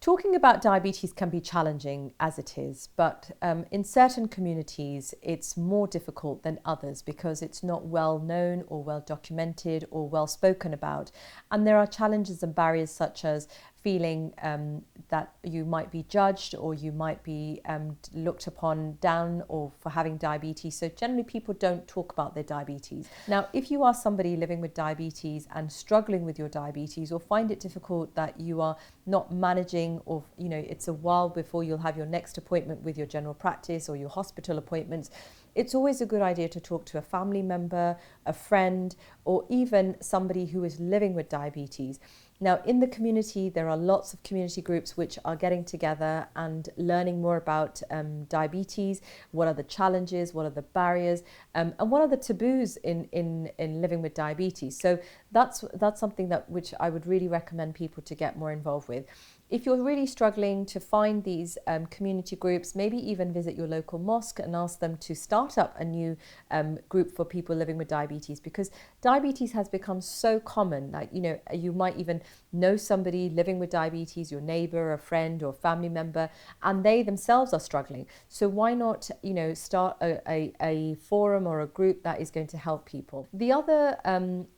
Talking about diabetes can be challenging as it is, but in certain communities it's more difficult than others because it's not well known or well documented or well spoken about. And there are challenges and barriers such as feeling that you might be judged or you might be looked upon down or for having diabetes. So generally people don't talk about their diabetes. Now, if you are somebody living with diabetes and struggling with your diabetes or find it difficult that you are not managing, or it's a while before you'll have your next appointment with your general practice or your hospital appointments, it's always a good idea to talk to a family member, a friend, or even somebody who is living with diabetes. Now, in the community, there are lots of community groups which are getting together and learning more about diabetes. What are the challenges? What are the barriers? And what are the taboos in living with diabetes? So that's something which I would really recommend people to get more involved with. If you're really struggling to find these community groups, maybe even visit your local mosque and ask them to start up a new group for people living with diabetes, because diabetes has become so common. Like, you might even know somebody living with diabetes, your neighbor, a friend or family member, and they themselves are struggling. So why not, start a forum or a group that is going to help people? The other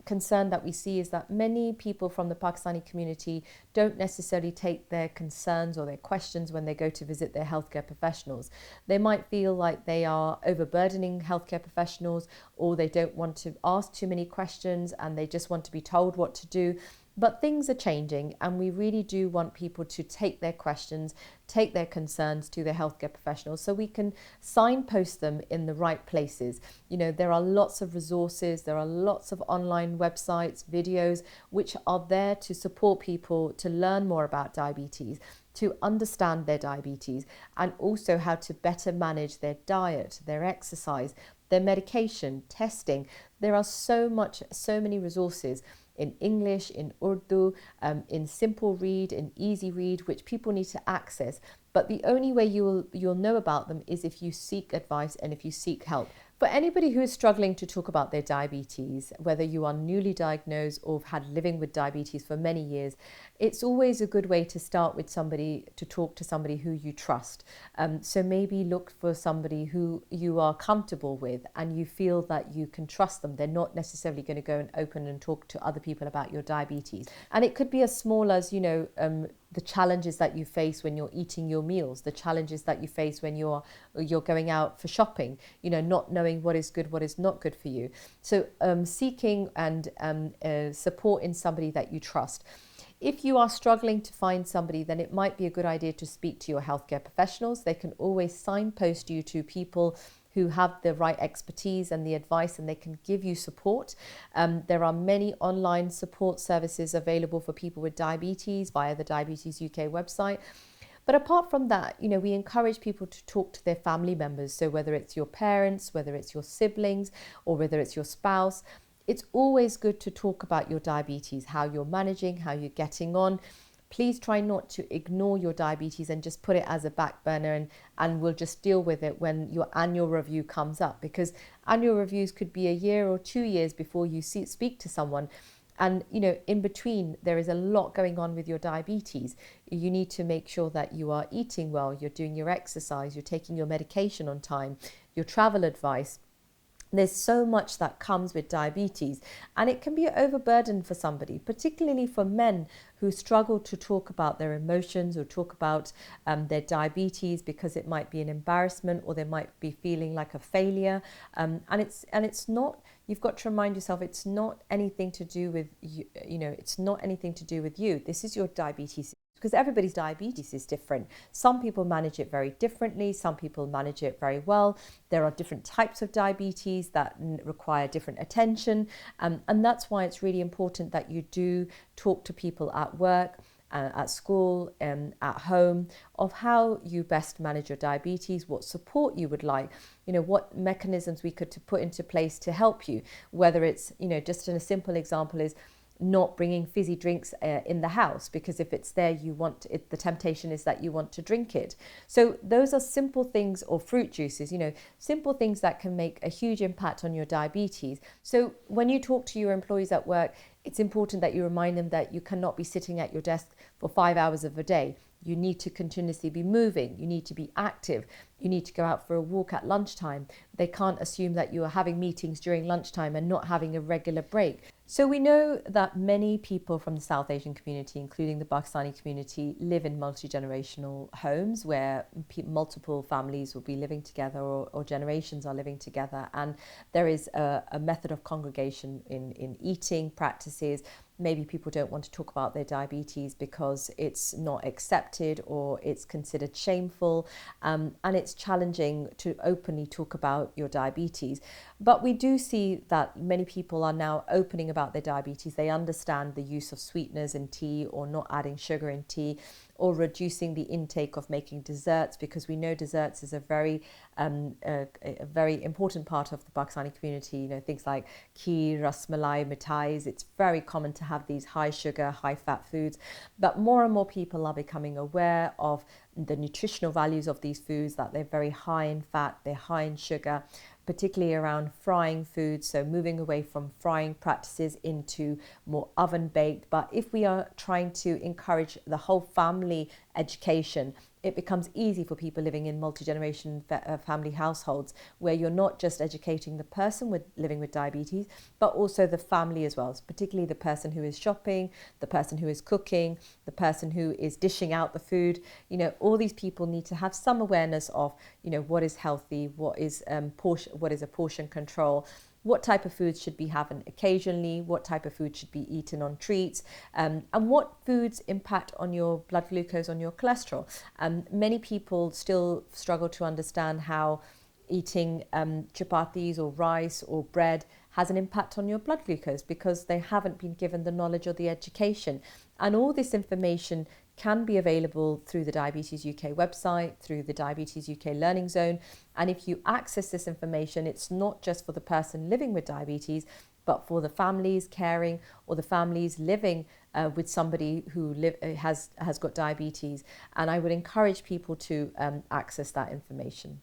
concern that we see is that many people from the Pakistani community don't necessarily take their concerns or their questions when they go to visit their healthcare professionals. They might feel like they are overburdening healthcare professionals, or they don't want to ask too many questions and they just want to be told what to do. But things are changing, and we really do want people to take their questions, take their concerns to their healthcare professionals so we can signpost them in the right places. There are lots of resources, there are lots of online websites, videos, which are there to support people to learn more about diabetes, to understand their diabetes, and also how to better manage their diet, their exercise, their medication, testing. There are so many resources in English, in Urdu, in simple read, in easy read, which people need to access. But the only way you'll know about them is if you seek advice and if you seek help. For anybody who is struggling to talk about their diabetes, whether you are newly diagnosed or have had living with diabetes for many years, it's always a good way to start with to talk to somebody who you trust. So maybe look for somebody who you are comfortable with and you feel that you can trust them. They're not necessarily going to go and open and talk to other people about your diabetes. And it could be as small as, the challenges that you face when you're eating your meals, the challenges that you face when you're going out for shopping, not knowing what is good, what is not good for you. So seeking and support in somebody that you trust. If you are struggling to find somebody, then it might be a good idea to speak to your healthcare professionals. They can always signpost you to people who have the right expertise and the advice, and they can give you support. There are many online support services available for people with diabetes via the Diabetes UK website. But apart from that, we encourage people to talk to their family members. So whether it's your parents, whether it's your siblings, or whether it's your spouse, it's always good to talk about your diabetes, how you're managing, how you're getting on. Please try not to ignore your diabetes and just put it as a back burner and we'll just deal with it when your annual review comes up, because annual reviews could be a year or 2 years before you speak to someone. And, in between, there is a lot going on with your diabetes. You need to make sure that you are eating well, you're doing your exercise, you're taking your medication on time, your travel advice. There's so much that comes with diabetes, and it can be an overburden for somebody, particularly for men who struggle to talk about their emotions or talk about their diabetes because it might be an embarrassment or they might be feeling like a failure. And it's not. You've got to remind yourself it's not anything to do with you. It's not anything to do with you. This is your diabetes. Because everybody's diabetes is different. Some people manage it very differently. Some people manage it very well. There are different types of diabetes that require different attention. And that's why it's really important that you do talk to people at work, at school, at home, of how you best manage your diabetes, what support you would like, what mechanisms we could put into place to help you. Whether it's, just a simple example is not bringing fizzy drinks in the house, because if it's there, the temptation is that you want to drink it. So those are simple things, or fruit juices, simple things that can make a huge impact on your diabetes. So when you talk to your employees at work, it's important that you remind them that you cannot be sitting at your desk for 5 hours of a day. You need to continuously be moving. You need to be active. You need to go out for a walk at lunchtime. They can't assume that you are having meetings during lunchtime and not having a regular break. So we know that many people from the South Asian community, including the Pakistani community, live in multi-generational homes where multiple families will be living together, or generations are living together. And there is a method of congregation in eating practices. Maybe people don't want to talk about their diabetes because it's not accepted or it's considered shameful, and it's challenging to openly talk about your diabetes. But we do see that many people are now opening about their diabetes. They understand the use of sweeteners in tea, or not adding sugar in tea, or reducing the intake of making desserts, because we know desserts is a very important part of the Pakistani community. You know, things like kheer, rasmalai, mithais. It's very common to have these high sugar, high fat foods. But more and more people are becoming aware of the nutritional values of these foods, that they're very high in fat, they're high in sugar, particularly around frying foods. So moving away from frying practices into more oven baked. But if we are trying to encourage the whole family education, it becomes easy for people living in multi-generation family households, where you're not just educating the person living with diabetes, but also the family as well, particularly the person who is shopping, the person who is cooking, the person who is dishing out the food. You know, all these people need to have some awareness of, you know, what is healthy, what is a portion control, what type of foods should be having occasionally, what type of food should be eaten on treats, and what foods impact on your blood glucose, on your cholesterol. Many people still struggle to understand how eating chapatis or rice or bread has an impact on your blood glucose, because they haven't been given the knowledge or the education. And all this information can be available through the Diabetes UK website, through the Diabetes UK Learning Zone. And if you access this information, it's not just for the person living with diabetes, but for the families caring, or the families living with somebody who has got diabetes. And I would encourage people to access that information.